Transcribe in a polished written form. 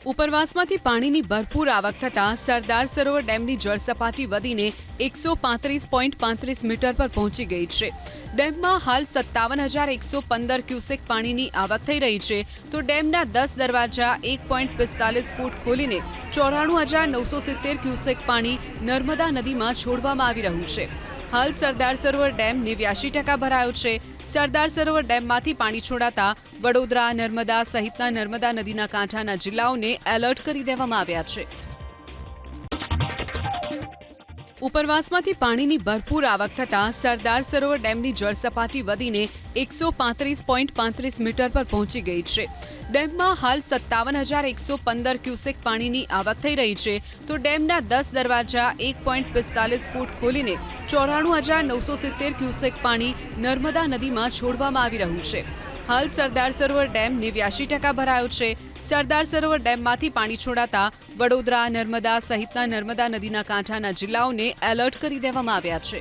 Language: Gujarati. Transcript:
ઉપરવાસમાંથી પાણીની ભરપૂર આવક થતાં સરદાર સરોવર ડેમની જળ સપાટી વધીને 135.35 મીટર પર પહોંચી ગઈ છે। ડેમમાં હાલ 57,115 ક્યુસેક પાણીની આવક થઈ રહી છે, તો ડેમના 10 દરવાજા 1.45 ફૂટ ખોલીને 94,970 ક્યુસેક પાણી નર્મદા નદીમાં છોડવામાં આવી રહ્યું છે। હાલ સરદાર સરોવર ડેમ 89% ભરાયો છે। સરદાર સરોવર ડેમમાંથી પાણી છોડાતા વડોદરા, નર્મદા સહિતના નર્મદા નદીના કાંઠાના જિલ્લાઓને એલર્ટ કરી દેવામાં આવ્યા છે। ઉપરવાસમાંથી પાણીની ભરપૂર આવક થતાં સરદાર સરોવર ડેમની જળ સપાટી વધીને 135.35 મીટર પર પહોંચી ગઈ છે। ડેમમાં હાલ 57,115 ક્યુસેક પાણીની આવક થઈ રહી છે, તો ડેમના 10 દરવાજા 1.45 ફૂટ ખોલીને 94,970 ક્યુસેક પાણી નર્મદા નદીમાં છોડવામાં આવી રહ્યું છે। હાલ સરદાર સરોવર ડેમ 89% ભરાયો છે। સરદાર સરોવર ડેમમાંથી પાણી છોડાતા વડોદરા, નર્મદા સહિતના નર્મદા નદીના કાંઠાના જિલ્લાઓને એલર્ટ કરી દેવામાં આવ્યા છે।